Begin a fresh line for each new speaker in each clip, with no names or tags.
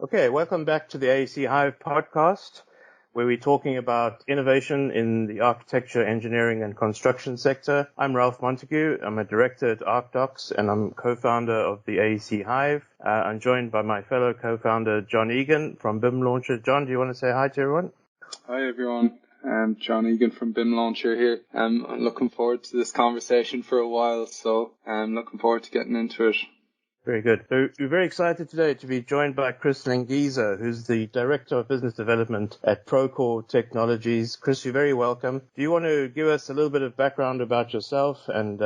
Okay, welcome back to the AEC Hive podcast, where we're talking about innovation in the architecture, engineering, and construction sector. I'm Ralph Montague. I'm a director at ArcDocs, and I'm co-founder of the AEC Hive. I'm joined by my fellow co-founder, John Egan from BIM Launcher. John, do you want to say hi to everyone?
Hi, everyone. I'm John Egan from BIM Launcher here. I'm looking forward to this conversation for a while, so I'm looking forward to getting into it.
Very good. So we're very excited today to be joined by Kris Lengieza, who's the Director of Business Development at Procore Technologies. Kris, you're very welcome. Do you want to give us a little bit of background about yourself and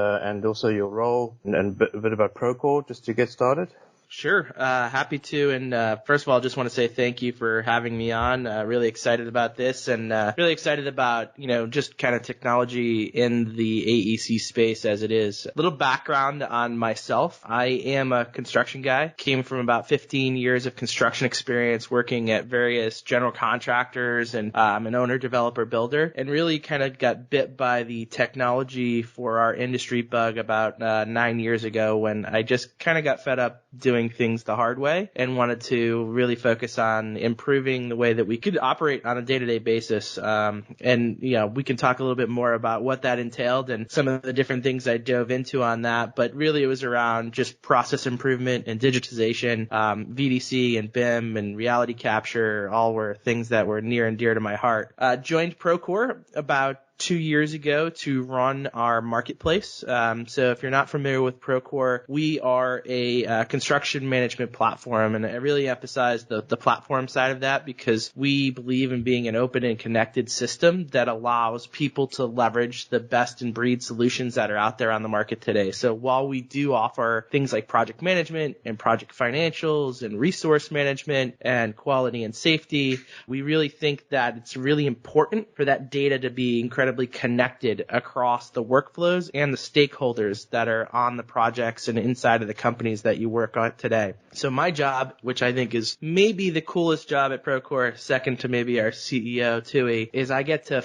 also your role and a bit about Procore just to get started?
Sure. Happy to. And first of all, I just want to say thank you for having me on. Really excited about this and really excited about, just kind of technology in the AEC space as it is. A little background on myself. I am a construction guy. Came from about 15 years of construction experience working at various general contractors, and I'm an owner, developer, builder, and really kind of got bit by the technology for our industry bug about 9 years ago when I just kind of got fed up doing things the hard way and wanted to really focus on improving the way that we could operate on a day-to-day basis. We can talk a little bit more about what that entailed and some of the different things I dove into on that. But really it was around just process improvement and digitization. VDC and BIM and reality capture all were things that were near and dear to my heart. Joined Procore about 2 years ago to run our marketplace. So if you're not familiar with Procore, we are a construction management platform, and I really emphasize the platform side of that because we believe in being an open and connected system that allows people to leverage the best in breed solutions that are out there on the market today. So while we do offer things like project management and project financials and resource management and quality and safety, we really think that it's really important for that data to be incredibly connected across the workflows and the stakeholders that are on the projects and inside of the companies that you work on today. So my job, which I think is maybe the coolest job at Procore, second to maybe our CEO, Tui, is I get to,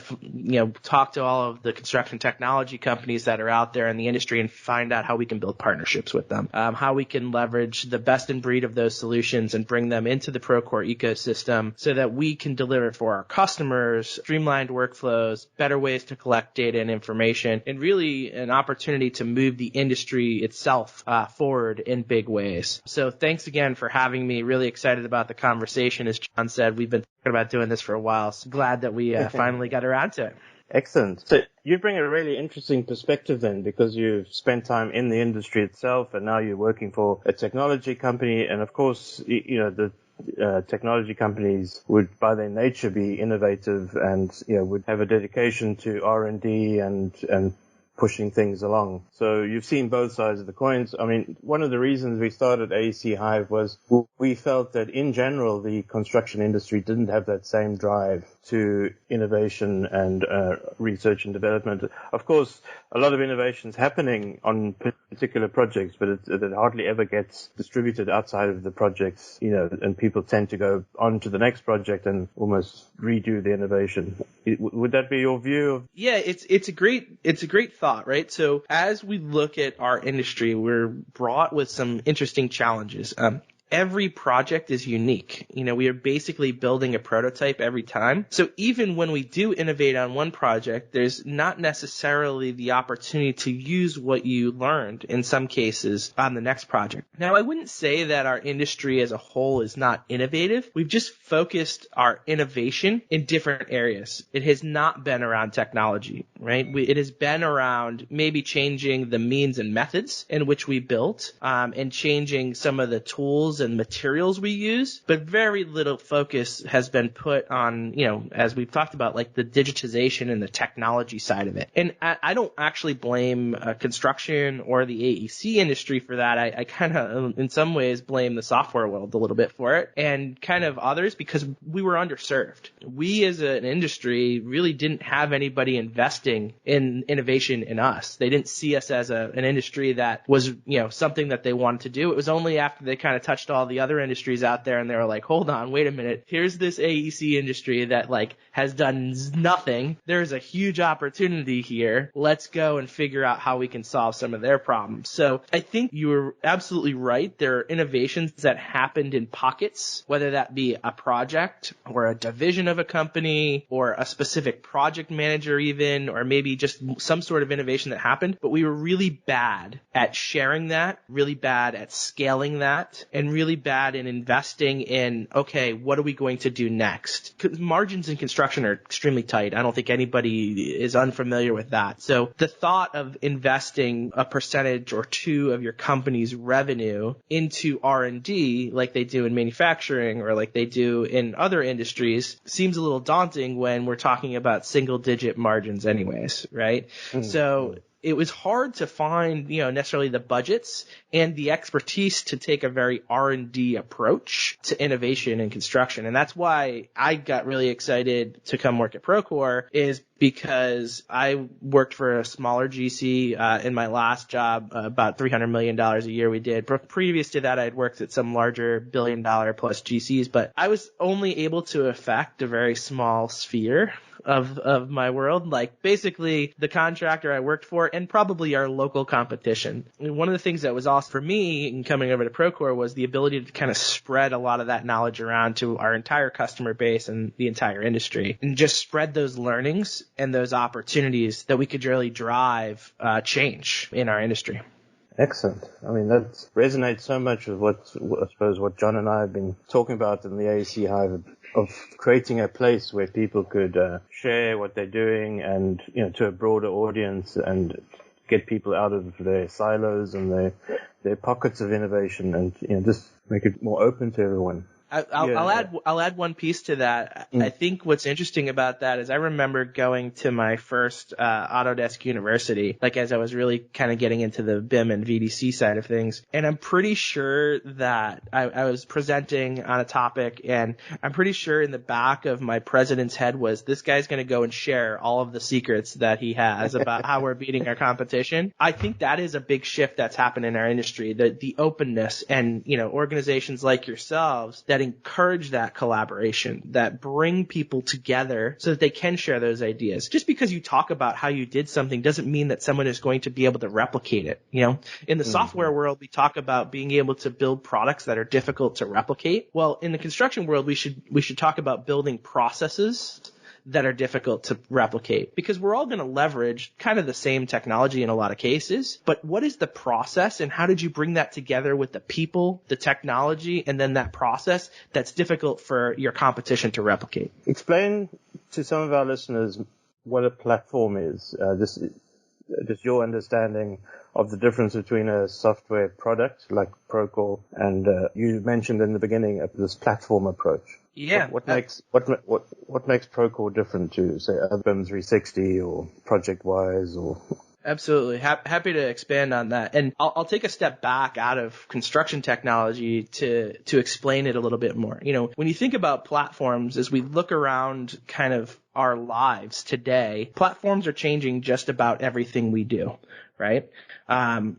talk to all of the construction technology companies that are out there in the industry and find out how we can build partnerships with them, how we can leverage the best in breed of those solutions and bring them into the Procore ecosystem so that we can deliver for our customers streamlined workflows, better ways to collect data and information, and really an opportunity to move the industry itself forward in big ways. So thanks again for having me. Really excited about the conversation. As John said, we've been talking about doing this for a while. So glad that we finally got around to it.
Excellent. So you bring a really interesting perspective then, because you've spent time in the industry itself and now you're working for a technology company. And of course, the technology companies would by their nature be innovative and would have a dedication to R&D and pushing things along. So you've seen both sides of the coins. I mean, one of the reasons we started AEC Hive was we felt that in general the construction industry didn't have that same drive to innovation and research and development. Of course, a lot of innovation's happening on particular projects, but it hardly ever gets distributed outside of the projects, and people tend to go on to the next project and almost redo the innovation. Would that be your view?
Yeah, it's a great thought, right? So as we look at our industry, we're brought with some interesting challenges. Every project is unique. We are basically building a prototype every time. So even when we do innovate on one project, there's not necessarily the opportunity to use what you learned in some cases on the next project. Now, I wouldn't say that our industry as a whole is not innovative. We've just focused our innovation in different areas. It has not been around technology, right? It has been around maybe changing the means and methods in which we built, and changing some of the tools and materials we use, but very little focus has been put on, as we've talked about, like the digitization and the technology side of it. And I don't actually blame construction or the AEC industry for that. I kind of, in some ways, blame the software world a little bit for it and kind of others because we were underserved. We as an industry really didn't have anybody investing in innovation in us. They didn't see us as an industry that was, something that they wanted to do. It was only after they kind of touched watched all the other industries out there and they were like, hold on, wait a minute. Here's this AEC industry that like has done nothing. There's a huge opportunity here. Let's go and figure out how we can solve some of their problems. So I think you were absolutely right. There are innovations that happened in pockets, whether that be a project or a division of a company or a specific project manager even, or maybe just some sort of innovation that happened. But we were really bad at sharing that, really bad at scaling that, and really bad in investing in, okay, what are we going to do next? 'Cause margins in construction are extremely tight. I don't think anybody is unfamiliar with that. So the thought of investing a percentage or two of your company's revenue into R&D like they do in manufacturing or like they do in other industries seems a little daunting when we're talking about single-digit margins anyways, right? Mm-hmm. So it was hard to find, necessarily the budgets and the expertise to take a very R&D approach to innovation in construction. And that's why I got really excited to come work at Procore, is because I worked for a smaller GC in my last job, about $300 million a year we did. Previous to that, I had worked at some larger $1 billion plus GCs, but I was only able to affect a very small sphere of my world, like basically the contractor I worked for and probably our local competition. And one of the things that was awesome for me in coming over to Procore was the ability to kind of spread a lot of that knowledge around to our entire customer base and the entire industry, and just spread those learnings and those opportunities that we could really drive change in our industry.
Excellent. I mean, that resonates so much with what John and I have been talking about in the AEC Hive, of creating a place where people could share what they're doing and, to a broader audience, and get people out of their silos and their pockets of innovation, and, just make it more open to everyone.
I'll add one piece to that. I think what's interesting about that is I remember going to my first Autodesk University, like as I was really kind of getting into the BIM and VDC side of things. And I'm pretty sure that I was presenting on a topic, and I'm pretty sure in the back of my president's head was, this guy's going to go and share all of the secrets that he has about how we're beating our competition. I think that is a big shift that's happened in our industry, the openness and, organizations like yourselves that encourage that collaboration, that bring people together so that they can share those ideas. Just because you talk about how you did something doesn't mean that someone is going to be able to replicate it. In the software world, we talk about being able to build products that are difficult to replicate. Well, in the construction world, we should talk about building processes that are difficult to replicate, because we're all going to leverage kind of the same technology in a lot of cases. But what is the process, and how did you bring that together with the people, the technology, and then that process that's difficult for your competition to replicate?
Explain to some of our listeners what a platform is. Just your understanding of the difference between a software product like Procore and you mentioned in the beginning this platform approach.
Yeah.
What makes Procore different to, say, BIM 360 or ProjectWise or?
Absolutely. Happy to expand on that. And I'll take a step back out of construction technology to explain it a little bit more. When you think about platforms, as we look around kind of our lives today, platforms are changing just about everything we do, right? I'm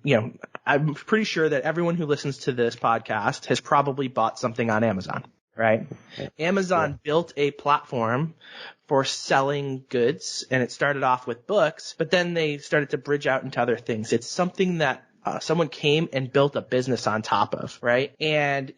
pretty sure that everyone who listens to this podcast has probably bought something on Amazon, right? Amazon built a platform for selling goods, and it started off with books, but then they started to bridge out into other things. It's something that someone came and built a business on top of, right? And,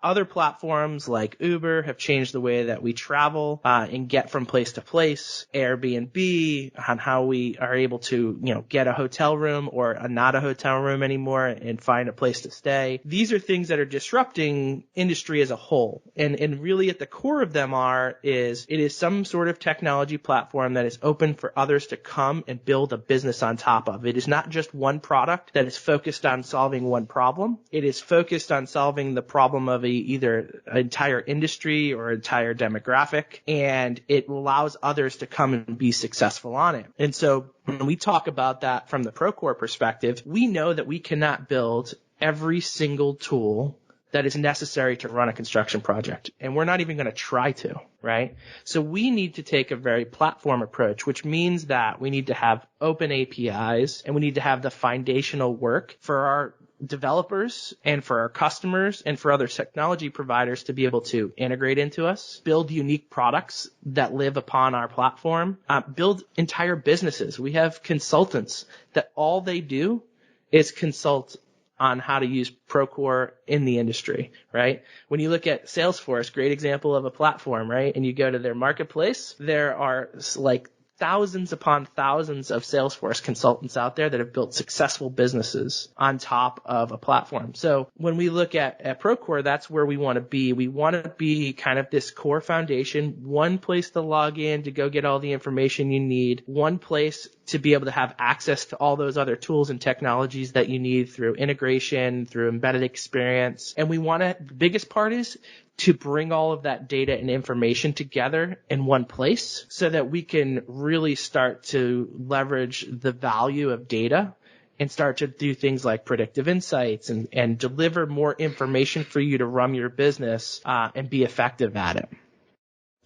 other platforms like Uber have changed the way that we travel and get from place to place. Airbnb, on how we are able to, get a hotel room or not a hotel room anymore and find a place to stay. These are things that are disrupting industry as a whole. And really at the core of them it is some sort of technology platform that is open for others to come and build a business on top of. It is not just one product that is focused on solving one problem. It is focused on solving the problem of either an entire industry or entire demographic, and it allows others to come and be successful on it. And so when we talk about that from the Procore perspective, we know that we cannot build every single tool that is necessary to run a construction project. And we're not even going to try to, right? So we need to take a very platform approach, which means that we need to have open APIs and we need to have the foundational work for our developers and for our customers and for other technology providers to be able to integrate into us, build unique products that live upon our platform, build entire businesses. We have consultants that all they do is consult on how to use Procore in the industry, right? When you look at Salesforce, great example of a platform, right? And you go to their marketplace, there are like thousands upon thousands of Salesforce consultants out there that have built successful businesses on top of a platform. So when we look at Procore, that's where we want to be. We want to be kind of this core foundation, one place to log in to go get all the information you need, one place to be able to have access to all those other tools and technologies that you need through integration, through embedded experience. And we want to, the biggest part is to bring all of that data and information together in one place so that we can really start to leverage the value of data and start to do things like predictive insights and deliver more information for you to run your business and be effective at it.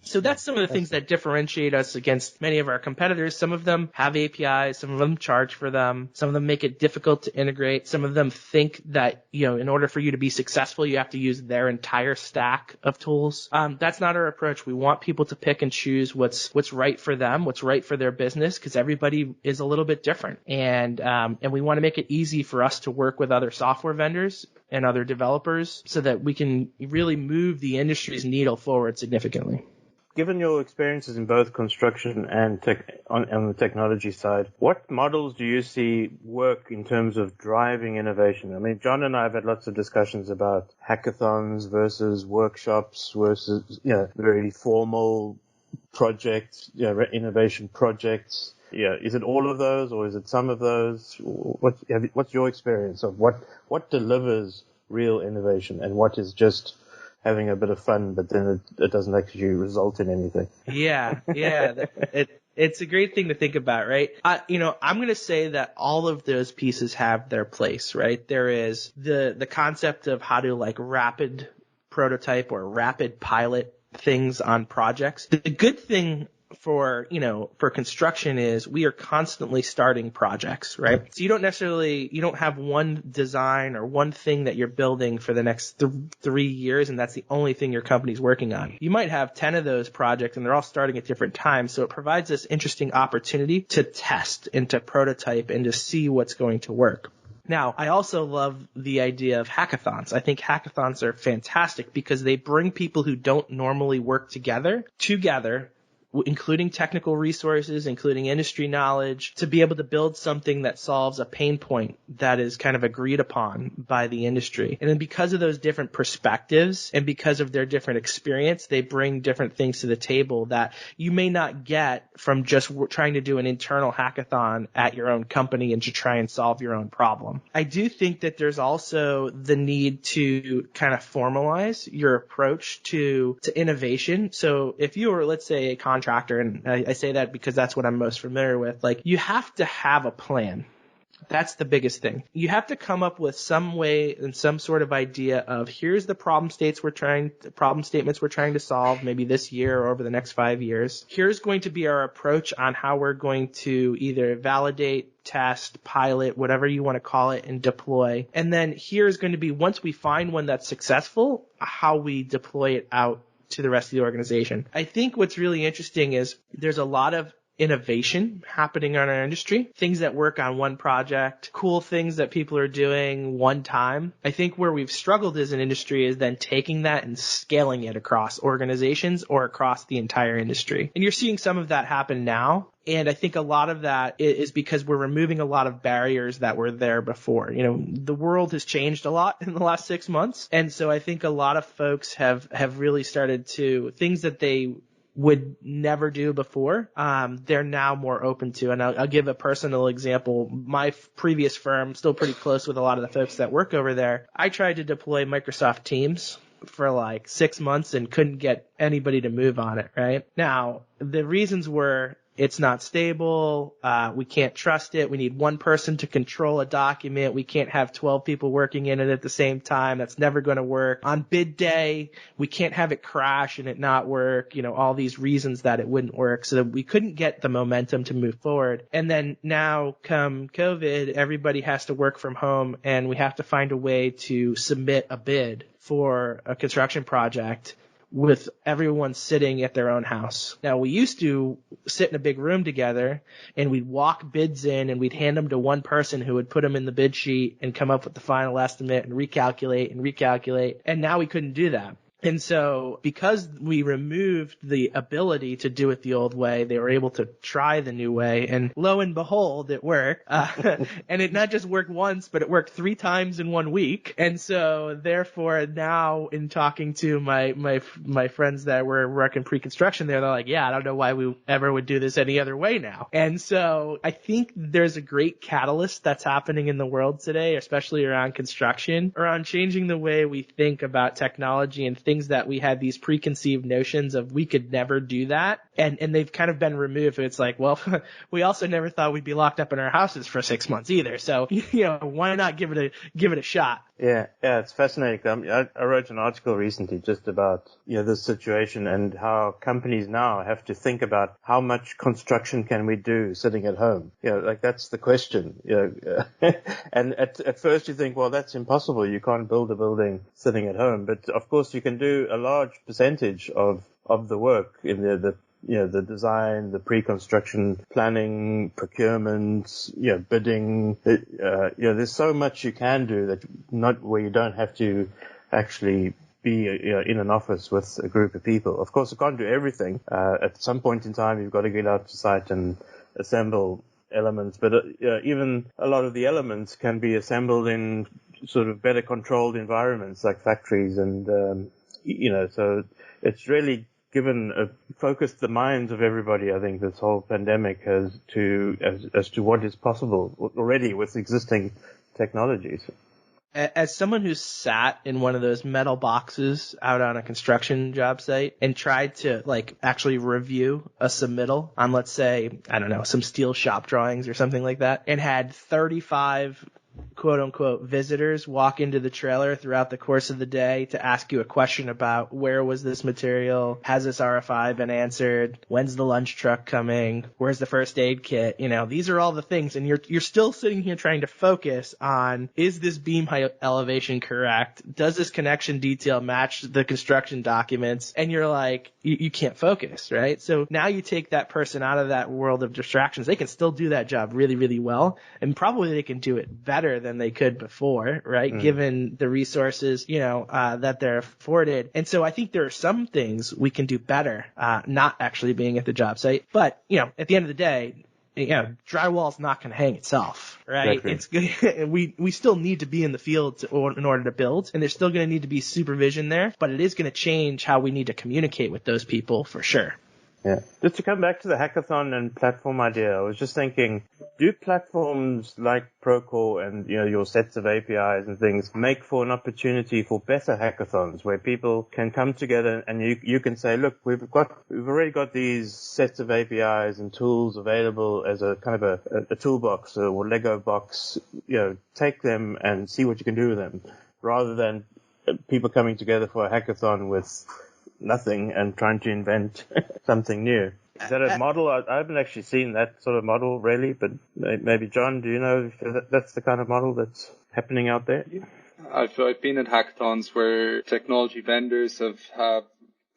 So that's some of the things that differentiate us against many of our competitors. Some of them have APIs, some of them charge for them, some of them make it difficult to integrate, some of them think that, in order for you to be successful, you have to use their entire stack of tools. That's not our approach. We want people to pick and choose what's right for them, what's right for their business, because everybody is a little bit different. And we want to make it easy for us to work with other software vendors and other developers so that we can really move the industry's needle forward significantly.
Given your experiences in both construction and on the technology side, what models do you see work in terms of driving innovation? I mean, John and I have had lots of discussions about hackathons versus workshops versus, very formal projects, innovation projects. Yeah, is it all of those or is it some of those? What's your experience of what delivers real innovation and what is just having a bit of fun, but then it doesn't actually result in anything?
Yeah. It's a great thing to think about, right? I'm going to say that all of those pieces have their place, right? There is the concept of how to like rapid prototype or rapid pilot things on projects. The good thing for construction is we are constantly starting projects, right? So you don't have one design or one thing that you're building for the next 3 years and that's the only thing your company's working on. You might have 10 of those projects and they're all starting at different times. So it provides this interesting opportunity to test and to prototype and to see what's going to work. Now, I also love the idea of hackathons. I think hackathons are fantastic because they bring people who don't normally work together, including technical resources, including industry knowledge, to be able to build something that solves a pain point that is kind of agreed upon by the industry. And then because of those different perspectives and because of their different experience, they bring different things to the table that you may not get from just trying to do an internal hackathon at your own company and to try and solve your own problem. I do think that there's also the need to kind of formalize your approach to innovation. So if you were, let's say, a contractor, and I say that because that's what I'm most familiar with, like you have to have a plan. That's the biggest thing. You have to come up with some way and some sort of idea of here's the problem statements we're trying to solve maybe this year or over the next 5 years. Here's going to be our approach on how we're going to either validate, test, pilot, whatever you want to call it, and deploy. And then here's going to be, once we find one that's successful, how we deploy it out to the rest of the organization. I think what's really interesting is there's a lot of innovation happening in our industry, things that work on one project, cool things that people are doing one time. I think where we've struggled as an industry is then taking that and scaling it across organizations or across the entire industry. And you're seeing some of that happen now. And I think a lot of that is because we're removing a lot of barriers that were there before. The world has changed a lot in the last 6 months. And so I think a lot of folks have really started to, things that they would never do before, they're now more open to. And I'll give a personal example. My previous firm, still pretty close with a lot of the folks that work over there. I tried to deploy Microsoft Teams for like 6 months and couldn't get anybody to move on it, right? Now, the reasons were it's not stable. We can't trust it. We need one person to control a document. We can't have 12 people working in it at the same time. That's never going to work. On bid day, we can't have it crash and it not work. All these reasons that it wouldn't work. So we couldn't get the momentum to move forward. And then now come COVID, everybody has to work from home and we have to find a way to submit a bid for a construction project with everyone sitting at their own house. Now, we used to sit in a big room together and we'd walk bids in and we'd hand them to one person who would put them in the bid sheet and come up with the final estimate and recalculate. And now we couldn't do that. And so because we removed the ability to do it the old way, they were able to try the new way. And lo and behold, it worked. And it not just worked once, but it worked 3 times in 1 week. And so therefore now in talking to my friends that were working pre-construction there, they're like, yeah, I don't know why we ever would do this any other way now. And so I think there's a great catalyst that's happening in the world today, especially around construction, around changing the way we think about technology and things that we had these preconceived notions of we could never do that. And they've kind of been removed. It's like, well, we also never thought we'd be locked up in our houses for 6 months either. So, why not give it a shot?
Yeah, it's fascinating. I wrote an article recently just about, this situation and how companies now have to think about how much construction can we do sitting at home. That's the question. And at first you think, well, that's impossible. You can't build a building sitting at home. But of course you can do a large percentage of the work in the design, the pre-construction planning, procurement, bidding. There's so much you can do that where you don't have to actually be in an office with a group of people. Of course, you can't do everything. At some point in time, you've got to get out to site and assemble elements. But even a lot of the elements can be assembled in sort of better controlled environments like factories, and so it's really focused the minds of everybody. I think this whole pandemic as to what is possible already with existing technologies.
As someone who's sat in one of those metal boxes out on a construction job site and tried to actually review a submittal on, let's say, I don't know, some steel shop drawings or something like that, and had 35 quote unquote visitors walk into the trailer throughout the course of the day to ask you a question about where was this material, has this RFI been answered, when's the lunch truck coming, where's the first aid kit. These are all the things, and you're still sitting here trying to focus on, is this beam height elevation correct, does this connection detail match the construction documents, and you're like, you can't focus, right? So now you take that person out of that world of distractions. They can still do that job really, really well, and probably they can do it better than they could before, right? Given the resources, that they're afforded. And so I think there are some things we can do better, not actually being at the job site. But, at the end of the day, drywall's not going to hang itself, right? Exactly. It's we still need to be in the field in order to build, and there's still going to need to be supervision there, but it is going to change how we need to communicate with those people for sure.
Yeah. Just to come back to the hackathon and platform idea, I was just thinking, do platforms like Procore and, your sets of APIs and things make for an opportunity for better hackathons where people can come together and you can say, look, we've already got these sets of APIs and tools available as a kind of a toolbox or Lego box, take them and see what you can do with them, rather than people coming together for a hackathon with nothing and trying to invent something new. Is that a model? I haven't actually seen that sort of model really, but maybe John, do you know if that's the kind of model that's happening out there?
I've been at hackathons where technology vendors have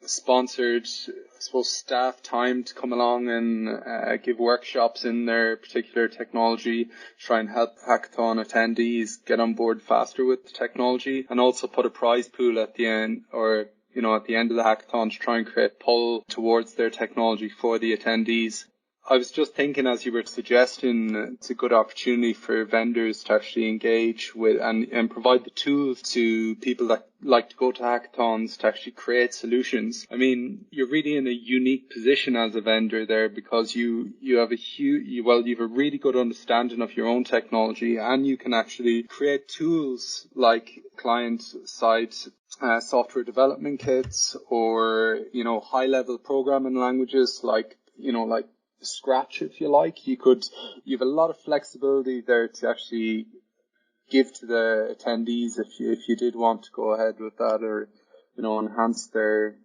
sponsored, I suppose, staff time to come along and give workshops in their particular technology, try and help hackathon attendees get on board faster with the technology, and also put a prize pool at the end, or at the end of the hackathon, to try and create pull towards their technology for the attendees. I was just thinking, as you were suggesting, it's a good opportunity for vendors to actually engage with and provide the tools to people that like to go to hackathons to actually create solutions. I mean, you're really in a unique position as a vendor there, because you have you have a really good understanding of your own technology, and you can actually create tools like client-side software development kits, or high-level programming languages like scratch, if you like. You have a lot of flexibility there to actually give to the attendees if you did want to go ahead with that, or enhance their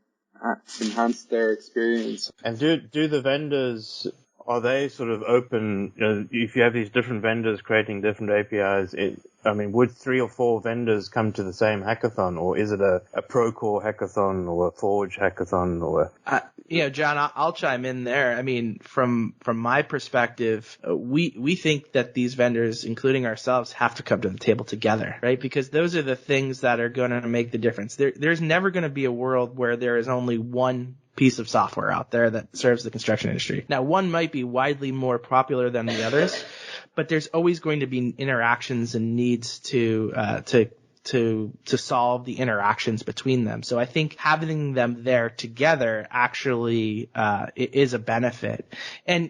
experience.
And do the vendors, are they sort of open? If you have these different vendors creating different APIs, would 3 or 4 vendors come to the same hackathon, or is it a Procore hackathon or a Forge hackathon, or?
John, I'll chime in there. I mean, from my perspective, we think that these vendors, including ourselves, have to come to the table together, right? Because those are the things that are going to make the difference. There's never going to be a world where there is only one piece of software out there that serves the construction industry. Now, one might be widely more popular than the others, but there's always going to be interactions and needs to solve the interactions between them. So I think having them there together actually is a benefit. And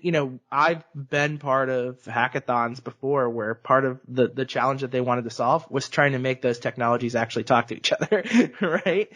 I've been part of hackathons before where part of the challenge that they wanted to solve was trying to make those technologies actually talk to each other, right?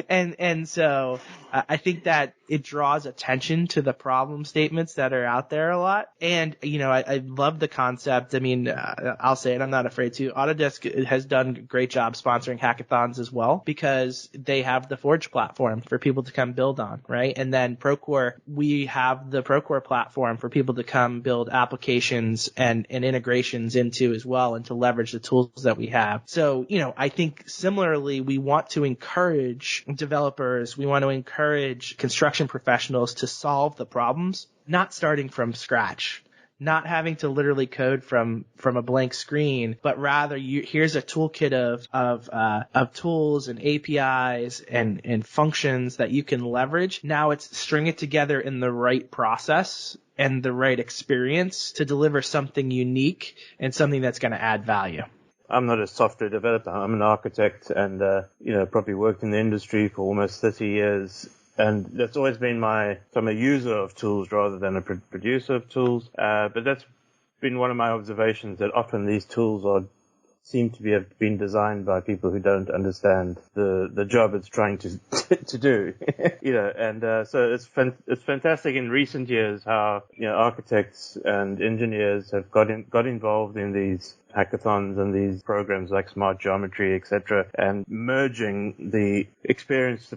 And so I think that it draws attention to the problem statements that are out there a lot. And I love the concept. I mean, I'll say it, I'm not afraid to. Autodesk has done a great job sponsoring hackathons as well, because they have the Forge platform for people to come build on, right? And then Procore, we have the Procore platform for people to come build applications and integrations into as well, and to leverage the tools that we have. So, I think similarly, we want to encourage developers, we want to encourage construction professionals to solve the problems, not starting from scratch, not having to literally code from a blank screen, but rather here's a toolkit of tools and APIs and functions that you can leverage. Now it's string it together in the right process and the right experience to deliver something unique and something that's going to add value.
I'm not a software developer. I'm an architect, and probably worked in the industry for almost 30 years. And that's always been I'm a user of tools rather than a producer of tools. But that's been one of my observations, that often these tools seem to have been designed by people who don't understand the job it's trying to do. So it's fantastic in recent years how architects and engineers have got involved in these hackathons and these programs like Smart Geometry, etc., and merging the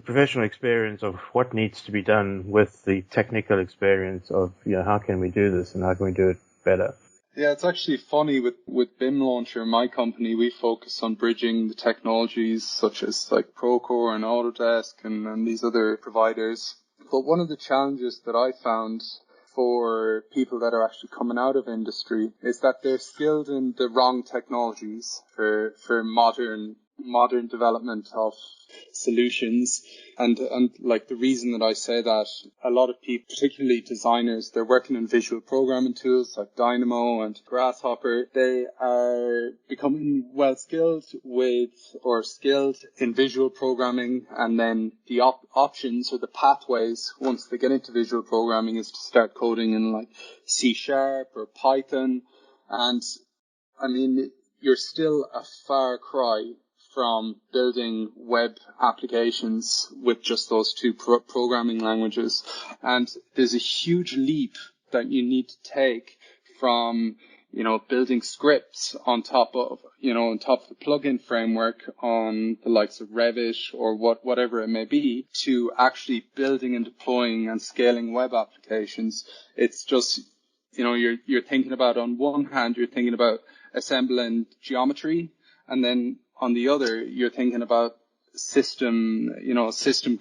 professional experience of what needs to be done with the technical experience of how can we do this and how can we do it better.
Yeah, it's actually funny with BIM Launcher, my company, we focus on bridging the technologies such as like Procore and Autodesk and these other providers. But one of the challenges that I found for people that are actually coming out of industry is that they're skilled in the wrong technologies for modern development of solutions. And like the reason that I say that, a lot of people, particularly designers, they're working in visual programming tools like Dynamo and Grasshopper. They are becoming skilled in visual programming, and then the options or the pathways once they get into visual programming is to start coding in like C# or Python. And I mean, you're still a far cry from building web applications with just those two programming languages. And there's a huge leap that you need to take from, building scripts on top of the plugin framework on the likes of Revit or whatever it may be, to actually building and deploying and scaling web applications. It's just, you're thinking about, on one hand, you're thinking about assembling geometry, and then on the other, you're thinking about system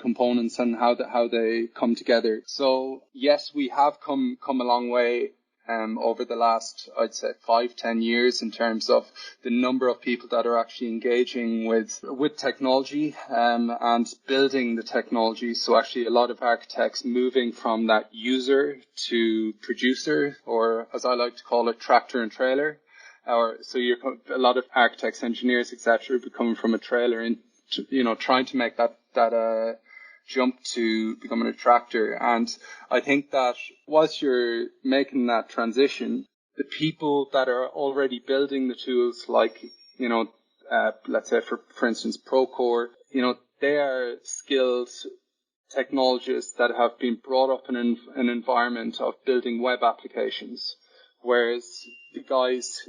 components and how they come together. So yes, we have come a long way over the last, I'd say, 5-10 years in terms of the number of people that are actually engaging with technology and building the technology. So actually a lot of architects moving from that user to producer, or as I like to call it, tractor and trailer. A lot of architects, engineers, etc., becoming from a trailer and trying to make that jump to becoming a tractor. And I think that whilst you're making that transition, the people that are already building the tools, like let's say for instance Procore, they are skilled technologists that have been brought up in an environment of building web applications, whereas the guys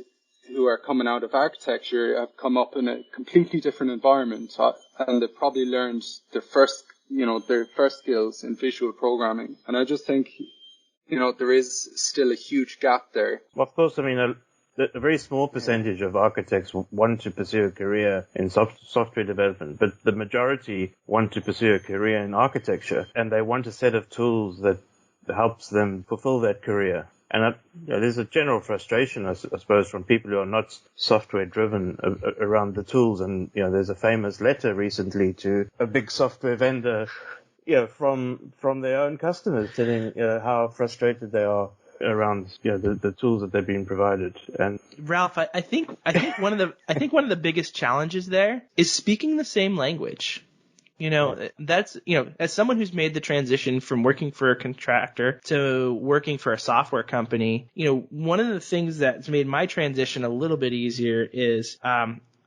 who are coming out of architecture have come up in a completely different environment, and they've probably learned their first skills in visual programming. And I just think, there is still a huge gap there.
Well, of course, I mean, a very small percentage of architects want to pursue a career in software development, but the majority want to pursue a career in architecture, and they want a set of tools that helps them fulfill that career. And there's a general frustration, I suppose, from people who are not software driven around the tools. And, there's a famous letter recently to a big software vendor, from their own customers telling, how frustrated they are around, the tools that they're being provided. And
Ralph, I think one of the biggest challenges there is speaking the same language. That's, as someone who's made the transition from working for a contractor to working for a software company, one of the things that's made my transition a little bit easier is,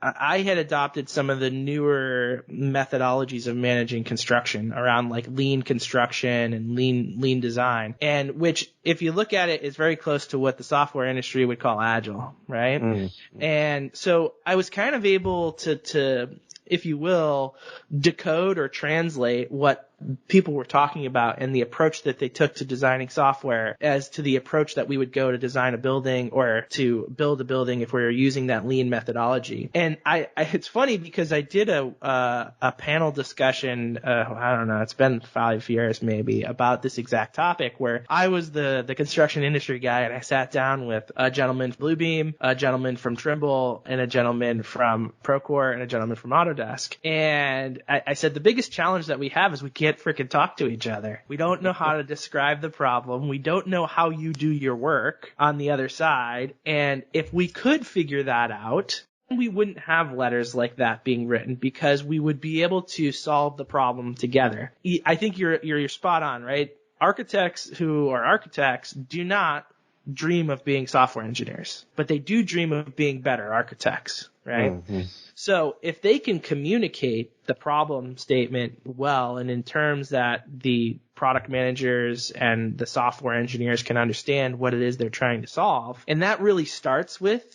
I had adopted some of the newer methodologies of managing construction around like lean construction and lean design, and which, if you look at it, is very close to what the software industry would call agile, right? Mm-hmm. And so I was kind of able to, if you will, decode or translate what people were talking about and the approach that they took to designing software as to the approach that we would go to design a building or to build a building if we were using that lean methodology. And it's funny because I did a panel discussion, I don't know, it's been 5 years maybe, about this exact topic, where I was the construction industry guy, and I sat down with a gentleman from Bluebeam, a gentleman from Trimble, and a gentleman from Procore, and a gentleman from Autodesk. And I said, the biggest challenge that we have is we can't freaking talk to each other. We don't know how to describe the problem. We don't know how you do your work on the other side. And if we could figure that out, we wouldn't have letters like that being written, because we would be able to solve the problem together. I think you're spot on, right? Architects who are architects do not dream of being software engineers, but they do dream of being better architects, right? Mm-hmm. So if they can communicate the problem statement well, and in terms that the product managers and the software engineers can understand what it is they're trying to solve, and that really starts with,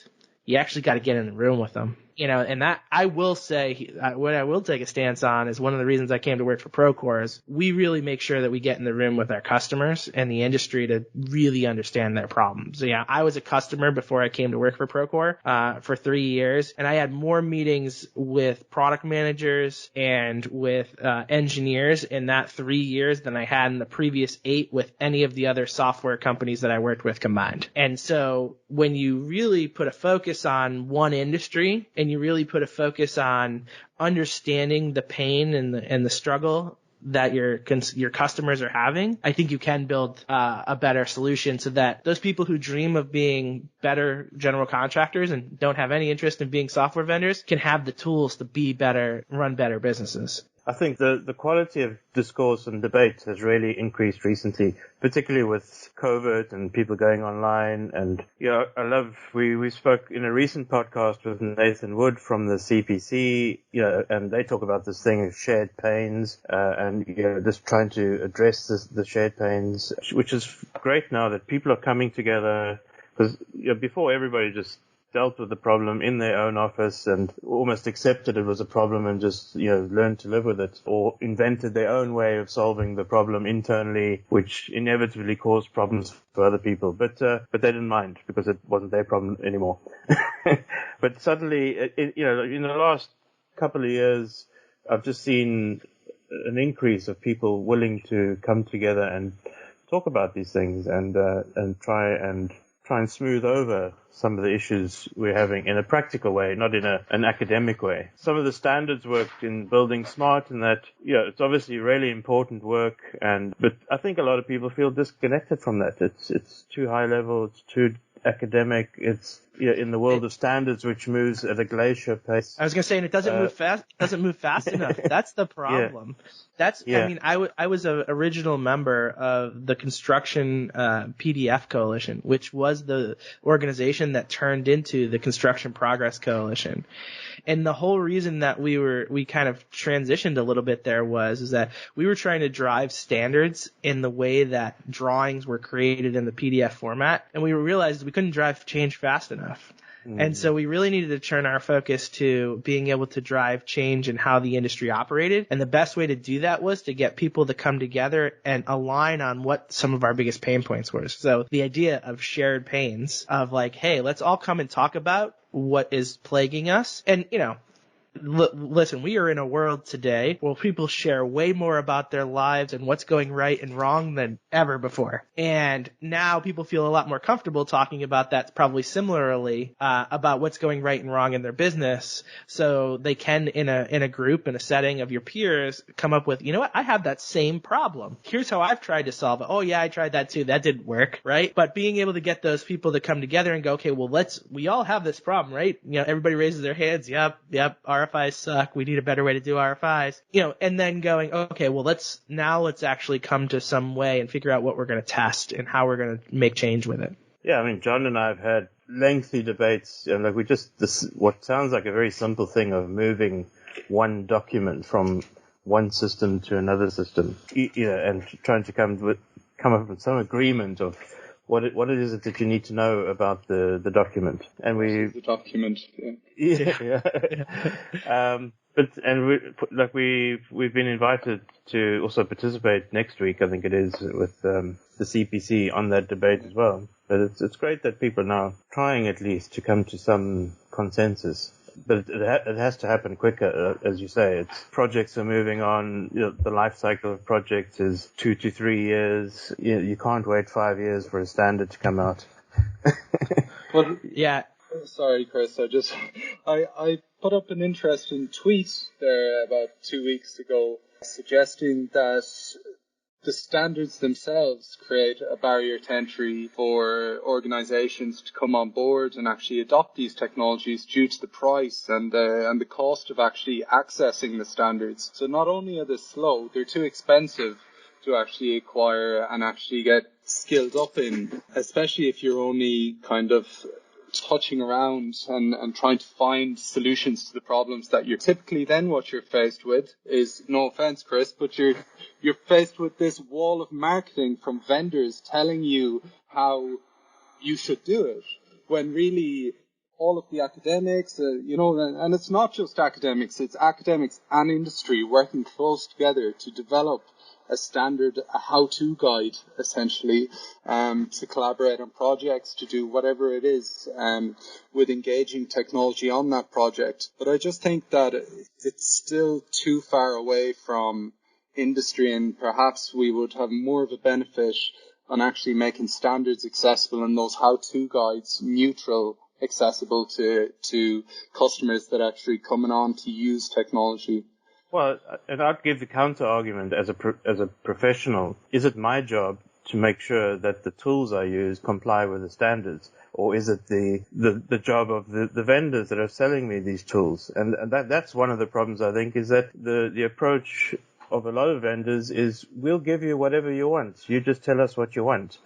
you actually got to get in the room with them. And that, I will say, what I will take a stance on is one of the reasons I came to work for Procore is we really make sure that we get in the room with our customers and the industry to really understand their problems. So I was a customer before I came to work for Procore for 3 years, and I had more meetings with product managers and with engineers in that 3 years than I had in the previous 8 with any of the other software companies that I worked with combined. And so when you really put a focus on one industry, and you really put a focus on understanding the pain and the struggle that your customers are having, I think you can build a better solution so that those people who dream of being better general contractors and don't have any interest in being software vendors can have the tools to be better, run better businesses.
I think the quality of discourse and debate has really increased recently, particularly with COVID and people going online. And, we spoke in a recent podcast with Nathan Wood from the CPC, and they talk about this thing of shared pains, and, just trying to address the shared pains, which is great now that people are coming together, because, before everybody just dealt with the problem in their own office and almost accepted it was a problem and just, learned to live with it, or invented their own way of solving the problem internally, which inevitably caused problems for other people. But they didn't mind because it wasn't their problem anymore. But suddenly, in the last couple of years, I've just seen an increase of people willing to come together and talk about these things and try and smooth over some of the issues we're having in a practical way, not in an academic way. Some of the standards work in building smart, and that, it's obviously really important work, but I think a lot of people feel disconnected from that. It's too high level, it's too academic, it's in the world of standards, which moves at a glacier pace.
I was gonna say, and it doesn't move fast. It doesn't move fast enough. That's the problem. I mean, I was a original member of the Construction PDF Coalition, which was the organization that turned into the Construction Progress Coalition. And the whole reason that we kind of transitioned a little bit there is that we were trying to drive standards in the way that drawings were created in the PDF format, and we realized we couldn't drive change fast enough. And so we really needed to turn our focus to being able to drive change in how the industry operated. And the best way to do that was to get people to come together and align on what some of our biggest pain points were. So the idea of shared pains of like, hey, let's all come and talk about what is plaguing us. And, listen, we are in a world today where people share way more about their lives and what's going right and wrong than ever before. And now people feel a lot more comfortable talking about that probably similarly, about what's going right and wrong in their business. So they can, in a group, in a setting of your peers, come up with, you know what, I have that same problem. Here's how I've tried to solve it. Oh yeah, I tried that too. That didn't work, right? But being able to get those people to come together and go, okay, well, we all have this problem, right? Everybody raises their hands. Yep. RFIs suck. We need a better way to do RFIs. And then going, okay, well, let's actually come to some way and figure out what we're going to test and how we're going to make change with it.
Yeah, I mean, John and I have had lengthy debates, and what sounds like a very simple thing of moving one document from one system to another system, and trying to come up with some agreement of what it is that you need to know about the document. And we've been invited to also participate next week, I think it is, with the CPC on that debate as well. But it's great that people are now trying at least to come to some consensus. But it has to happen quicker, as you say. Projects are moving on. The life cycle of projects is 2 to 3 years. You can't wait 5 years for a standard to come out.
Well,
yeah.
Sorry, Kris. I put up an interesting tweet there about 2 weeks ago, suggesting that the standards themselves create a barrier to entry for organizations to come on board and actually adopt these technologies due to the price and the cost of actually accessing the standards. So not only are they slow, they're too expensive to actually acquire and actually get skilled up in, especially if you're only kind of touching around and trying to find solutions to the problems that you're typically then what you're faced with is, no offense, Kris, but you're faced with this wall of marketing from vendors telling you how you should do it, when really all of the academics, and it's not just academics, it's academics and industry working close together to develop a standard, a how-to guide, essentially, to collaborate on projects, to do whatever it is, with engaging technology on that project. But I just think that it's still too far away from industry, and perhaps we would have more of a benefit on actually making standards accessible and those how-to guides neutral, accessible to customers that are actually coming on to use technology.
Well, and I'd give the counter argument as a professional. Is it my job to make sure that the tools I use comply with the standards, or is it the job of the vendors that are selling me these tools? And that's one of the problems, I think, is that the approach of a lot of vendors is, we'll give you whatever you want. You just tell us what you want.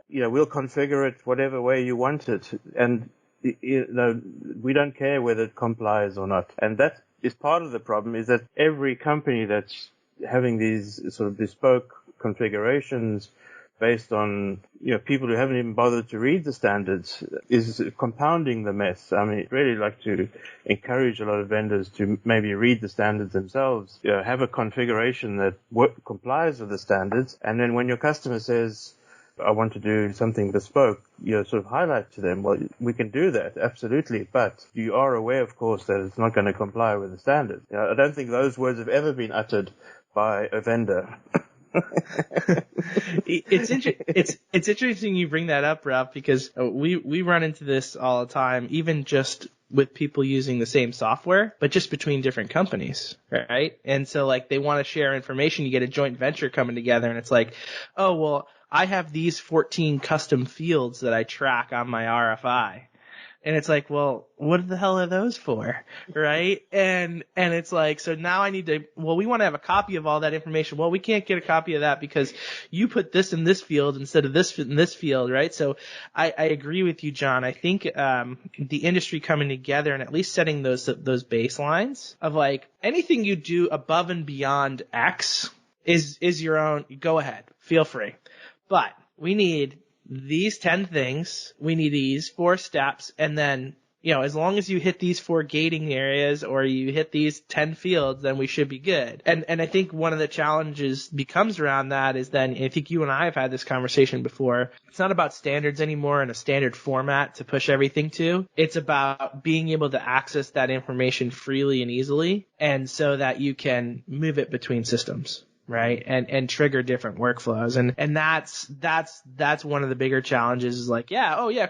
We'll configure it whatever way you want it, and we don't care whether it complies or not. And that is part of the problem, is that every company that's having these sort of bespoke configurations based on people who haven't even bothered to read the standards is compounding the mess. I mean, I'd really like to encourage a lot of vendors to maybe read the standards themselves, have a configuration that complies with the standards, and then when your customer says, I want to do something bespoke, sort of highlight to them, well, we can do that, absolutely, but you are aware, of course, that it's not going to comply with the standards. I don't think those words have ever been uttered by a vendor.
It's interesting you bring that up, Ralph, because we run into this all the time, even just with people using the same software, but just between different companies, right? And so, like, they want to share information. You get a joint venture coming together, and it's like, oh, well, I have these 14 custom fields that I track on my RFI. And it's like, well, what the hell are those for? Right? And it's like, so now I need to, well, we want to have a copy of all that information. Well, we can't get a copy of that because you put this in this field instead of this in this field, right? So I agree with you, John. I think, the industry coming together and at least setting those baselines of like anything you do above and beyond X is your own. Go ahead. Feel free. But we need these 10 things, we need these 4 steps, and then, as long as you hit these 4 gating areas or you hit these 10 fields, then we should be good. And I think one of the challenges becomes around that is then, I think you and I have had this conversation before, it's not about standards anymore and a standard format to push everything to. It's about being able to access that information freely and easily, and so that you can move it between systems. Right. And trigger different workflows. And that's one of the bigger challenges is like,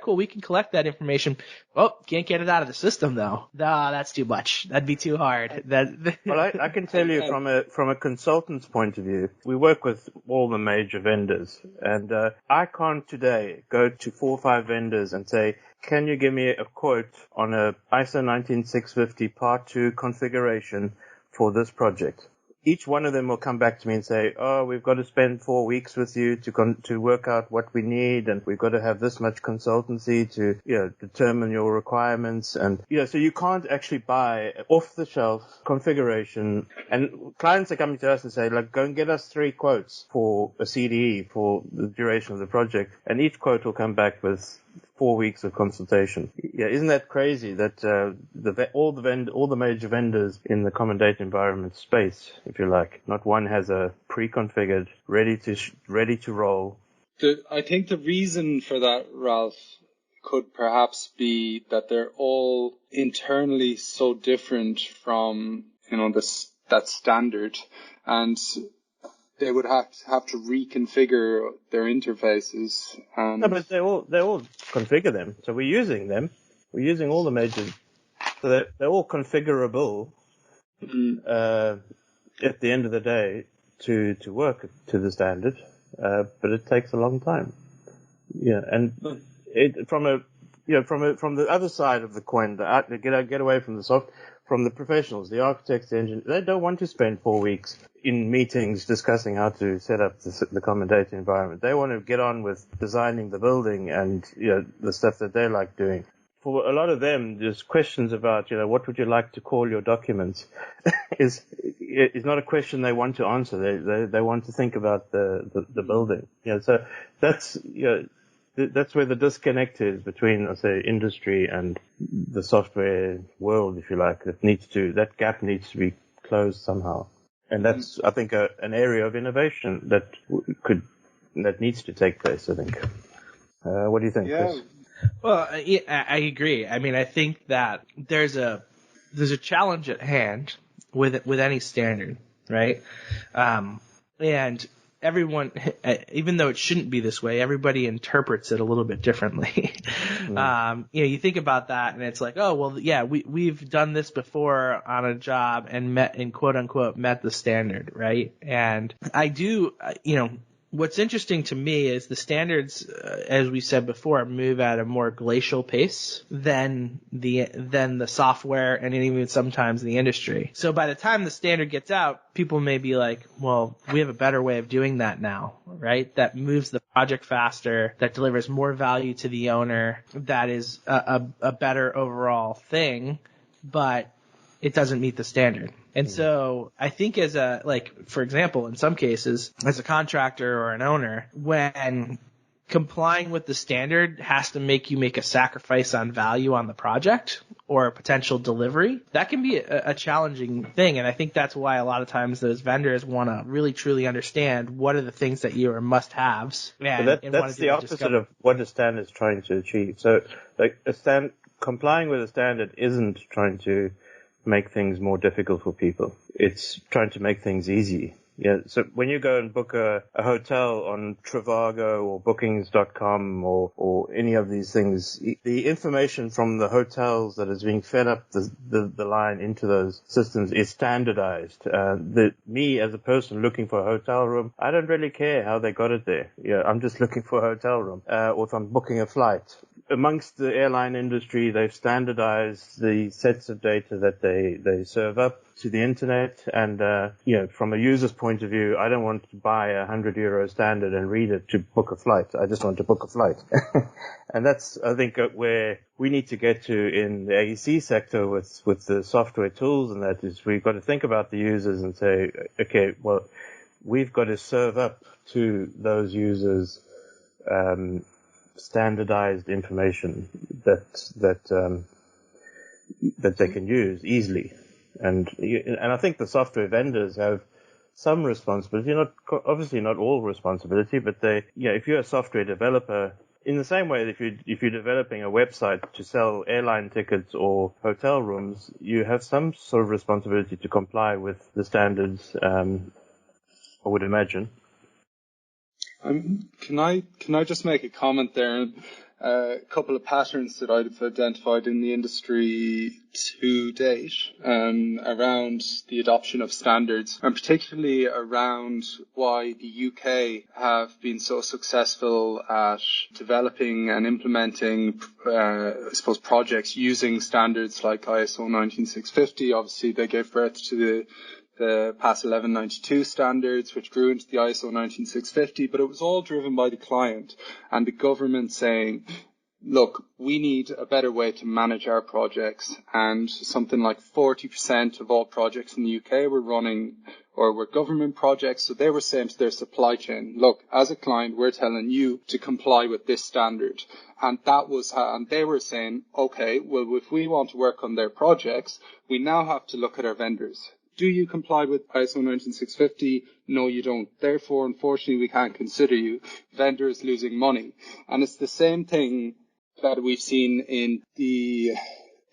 cool. We can collect that information. Oh, can't get it out of the system though. Nah, that's too much. That'd be too hard.
Well, I can tell you from a consultant's point of view, we work with all the major vendors, and I can't today go to 4 or 5 vendors and say, can you give me a quote on a ISO 19650 Part 2 configuration for this project? Each one of them will come back to me and say, oh, we've got to spend 4 weeks with you to work out what we need, and we've got to have this much consultancy to, determine your requirements. And, so you can't actually buy off-the-shelf configuration. And clients are coming to us and say, like, go and get us 3 quotes for a CDE for the duration of the project. And each quote will come back with 4 weeks of consultation. Yeah, isn't that crazy that all the major vendors in the common data environment space, if you like, not one has a pre-configured, ready to roll.
I think the reason for that, Ralph, could perhaps be that they're all internally so different from that standard, and they would have to reconfigure their interfaces.
No, but they all configure them. So we're using them. We're using all the major. So they're all configurable at the end of the day to work to the standard. But it takes a long time. Yeah, and from the other side of the coin, get away from from the professionals, the architects, the engineers. They don't want to spend 4 weeks in meetings discussing how to set up the common data environment. They want to get on with designing the building and the stuff that they like doing. For a lot of them, there's questions about what would you like to call your documents is not a question they want to answer. They want to think about the building. So that's where the disconnect is between, I say, industry and the software world, if you like. That gap needs to be closed somehow. And that's, I think, an area of innovation that needs to take place, I think. What do you think, Chris?
Well, I agree. I mean, I think that there's a challenge at hand with any standard, right? And everyone, even though it shouldn't be this way, everybody interprets it a little bit differently. You think about that and it's like, oh, well, yeah, we've done this before on a job and quote unquote met the standard, right? And I do, what's interesting to me is the standards, as we said before, move at a more glacial pace than the software and even sometimes the industry. So by the time the standard gets out, people may be like, well, we have a better way of doing that now, right? That moves the project faster, that delivers more value to the owner, that is a better overall thing, but it doesn't meet the standard. And so I think for example, in some cases, as a contractor or an owner, when complying with the standard has to make you make a sacrifice on value on the project or a potential delivery, that can be a challenging thing. And I think that's why a lot of times those vendors want to really truly understand what are the things that you are must-haves.
That's the opposite of what a standard is trying to achieve. So complying with a standard isn't trying to make things more difficult for people. It's trying to make things easy. Yeah. So when you go and book a hotel on Trivago or Bookings.com or any of these things, the information from the hotels that is being fed up the line into those systems is standardized. Me as a person looking for a hotel room, I don't really care how they got it there. I'm just looking for a hotel room. Or if I'm booking a flight, amongst the airline industry, they've standardized the sets of data that they serve up to the internet. And, from a user's point of view, I don't want to buy a €100 standard and read it to book a flight. I just want to book a flight. And that's, I think, where we need to get to in the AEC sector with the software tools, and that is we've got to think about the users and say, okay, well, we've got to serve up to those users standardized information that they can use easily, and I think the software vendors have some responsibility, obviously not all responsibility, but if you're a software developer, in the same way that if you're developing a website to sell airline tickets or hotel rooms, you have some sort of responsibility to comply with the standards. I would imagine.
Can I just make a comment there? A couple of patterns that I've identified in the industry to date around the adoption of standards, and particularly around why the UK have been so successful at developing and implementing, projects using standards like ISO 19650. Obviously, they gave birth to the PAS 1192 standards, which grew into the ISO 19650, but it was all driven by the client and the government saying, look, we need a better way to manage our projects. And something like 40% of all projects in the UK were government projects. So they were saying to their supply chain, look, as a client, we're telling you to comply with this standard. And they were saying, okay, well, if we want to work on their projects, we now have to look at our vendors. Do you comply with ISO 19650? No, you don't. Therefore, unfortunately, we can't consider you. Vendors losing money. And it's the same thing that we've seen in the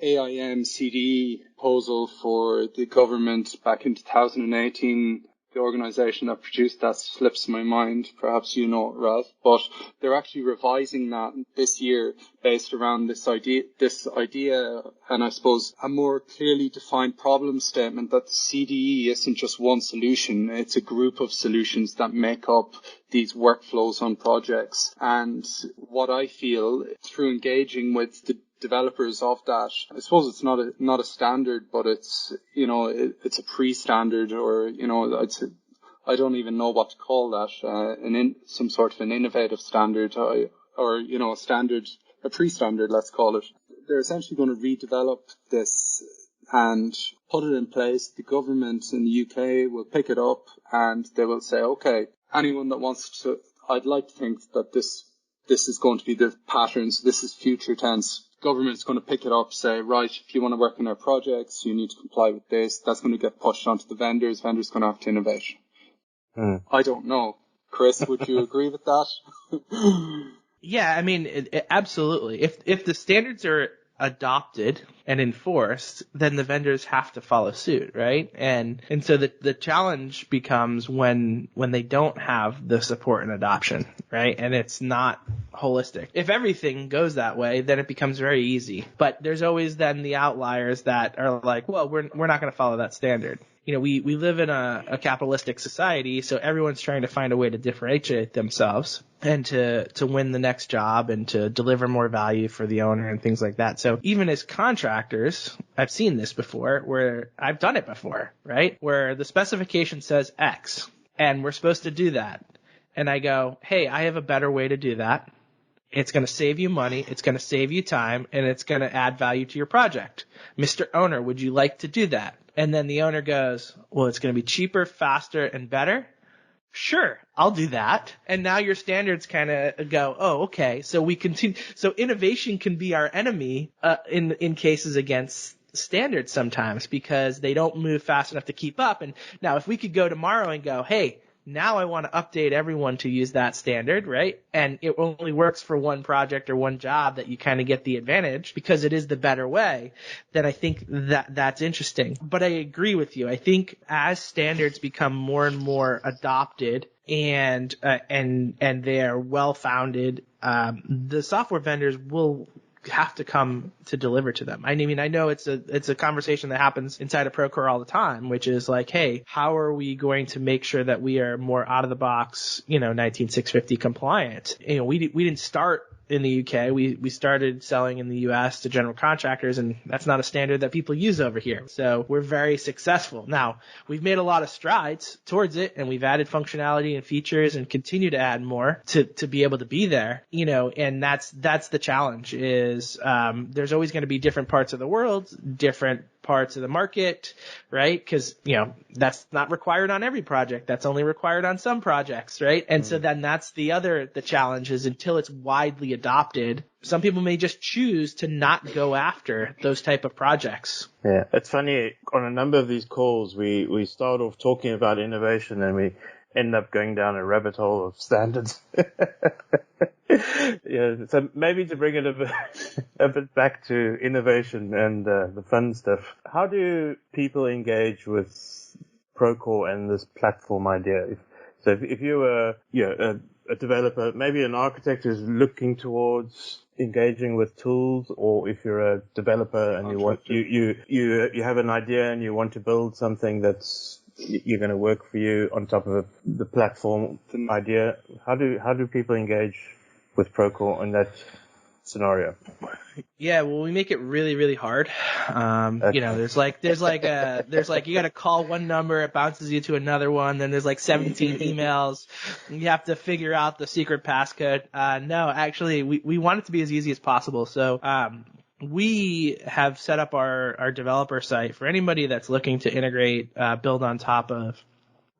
AIM CDE proposal for the government back in 2018. The organisation that produced that slips my mind. Perhaps you know it, Ralph. But they're actually revising that this year based around this idea, and I suppose a more clearly defined problem statement that the CDE isn't just one solution. It's a group of solutions that make up these workflows on projects. And what I feel through engaging with the developers of that, I suppose it's not a standard, but it's it's a pre-standard, or I don't even know what to call that, some sort of an innovative standard, or a pre-standard, let's call it. They're essentially going to redevelop this and put it in place. The government in the UK will pick it up and they will say, okay, anyone that wants to, I'd like to think that this is going to be the patterns. This is future tense. Government's going to pick it up, say, right, if you want to work on our projects, you need to comply with this. That's going to get pushed onto the vendors. Vendors going to have to innovate. I don't know. Kris, would you agree with that?
Yeah, I mean, absolutely. If the standards are adopted and enforced, then the vendors have to follow suit, right? And so the challenge becomes when they don't have the support and adoption, right? And it's not holistic. If everything goes that way, then it becomes very easy. But there's always then the outliers that are like, well, we're not going to follow that standard. We live in a capitalistic society, so everyone's trying to find a way to differentiate themselves and to win the next job and to deliver more value for the owner and things like that. So even as contractors, I've seen this before, where I've done it before, right? Where the specification says X and we're supposed to do that. And I go, hey, I have a better way to do that. It's going to save you money, it's going to save you time, and it's going to add value to your project. Mr. Owner, would you like to do that? And then the owner goes, well, it's going to be cheaper, faster, and better. Sure, I'll do that. And now your standards kind of go, oh, okay. So we continue. So innovation can be our enemy in cases against standards sometimes, because they don't move fast enough to keep up. And now if we could go tomorrow and go, hey, now I want to update everyone to use that standard, right? And it only works for one project or one job, that you kind of get the advantage because it is the better way. Then I think that's interesting. But I agree with you. I think as standards become more and more adopted and they are well founded, the software vendors will have to come to deliver to them. I mean, I know it's a conversation that happens inside of Procore all the time, which is like, hey, how are we going to make sure that we are more out of the box, 19650 compliant? We didn't start in the UK. We started selling in the US to general contractors, and that's not a standard that people use over here. So we're very successful. Now, we've made a lot of strides towards it, and we've added functionality and features and continue to add more to be able to be there, and that's the challenge is, there's always going to be different parts of the world, different parts of the market, right? Because, that's not required on every project. That's only required on some projects, right? And so then that's the challenge is until it's widely adopted, some people may just choose to not go after those type of projects.
Yeah, it's funny, on a number of these calls, we start off talking about innovation and we end up going down a rabbit hole of standards. Yeah, so maybe to bring it a bit back to innovation and the fun stuff. How do people engage with Procore and this platform idea? If you were a developer, maybe an architect who's looking towards engaging with tools, or if you're a developer and you have an idea and you want to build something that's you're going to work for you on top of the platform idea, how do people engage with Procore in that scenario?
Yeah, well, we make it really, really hard. There's like you got to call one number, it bounces you to another one. Then there's like 17 emails. You have to figure out the secret passcode. No, actually, we want it to be as easy as possible. So, we have set up our developer site for anybody that's looking to integrate, build on top of,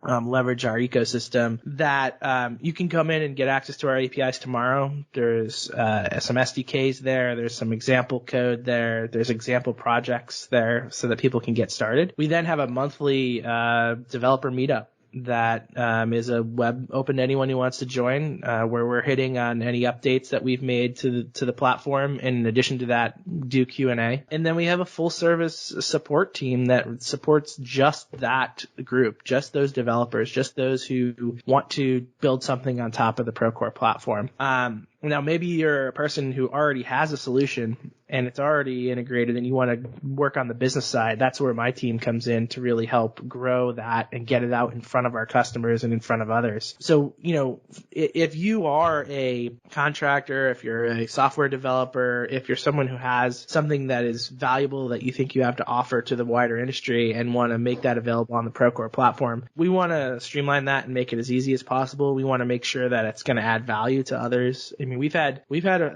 leverage our ecosystem, that you can come in and get access to our APIs tomorrow. There's some SDKs there. There's some example code there. There's example projects there so that people can get started. We then have a monthly developer meetup that is a web open to anyone who wants to join, where we're hitting on any updates that we've made to the platform. And in addition to that, do Q&A. And then we have a full service support team that supports just that group, just those developers, just those who want to build something on top of the Procore platform. Now, maybe you're a person who already has a solution and it's already integrated and you want to work on the business side. That's where my team comes in to really help grow that and get it out in front of our customers and in front of others. So, if you are a contractor, if you're a software developer, if you're someone who has something that is valuable that you think you have to offer to the wider industry and want to make that available on the Procore platform, we want to streamline that and make it as easy as possible. We want to make sure that it's going to add value to others. I mean, we've had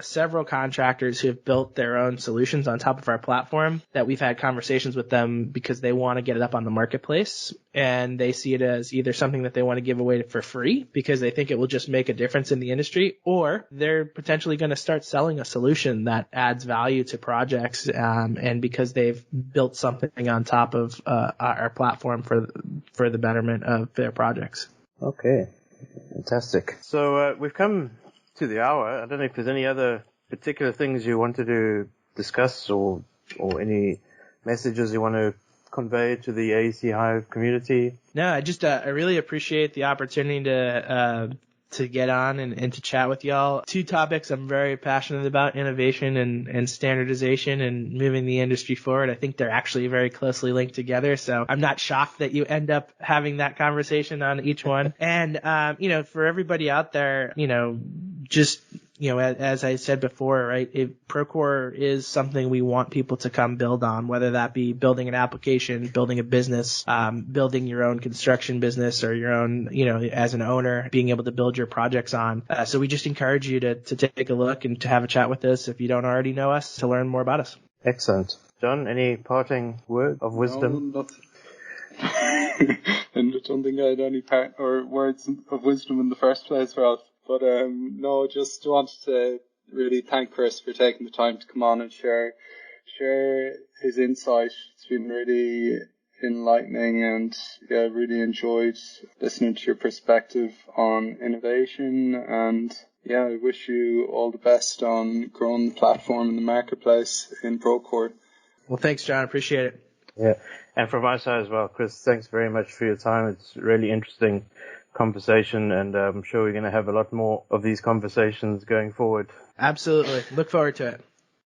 several contractors who have built their own solutions on top of our platform that we've had conversations with them because they want to get it up on the marketplace and they see it as either something that they want to give away for free because they think it will just make a difference in the industry, or they're potentially going to start selling a solution that adds value to projects, and because they've built something on top of our platform for the betterment of their projects.
Okay, fantastic. So we've come to the hour. I don't know if there's any other particular things you wanted to discuss or any messages you want to convey to the AEC Hive community.
No, I really appreciate the opportunity to get on and to chat with y'all. Two topics I'm very passionate about: innovation and standardization and moving the industry forward. I think they're actually very closely linked together. So I'm not shocked that you end up having that conversation on each one. And, for everybody out there, as I said before, right, Procore is something we want people to come build on, whether that be building an application, building a business, building your own construction business, or your own, as an owner, being able to build your projects on. So we just encourage you to take a look and to have a chat with us if you don't already know us, to learn more about us.
Excellent. John, any parting word of wisdom?
No, and I don't think I had any words of wisdom in the first place, Ralph. But no, just wanted to really thank Kris for taking the time to come on and share his insight. It's been really enlightening, and really enjoyed listening to your perspective on innovation. And I wish you all the best on growing the platform in the marketplace in Procore.
Well, thanks, John. Appreciate it.
Yeah, and from my side as well, Kris, thanks very much for your time. It's really interesting conversation, and I'm sure we're going to have a lot more of these conversations going forward.
Absolutely. Look forward to it.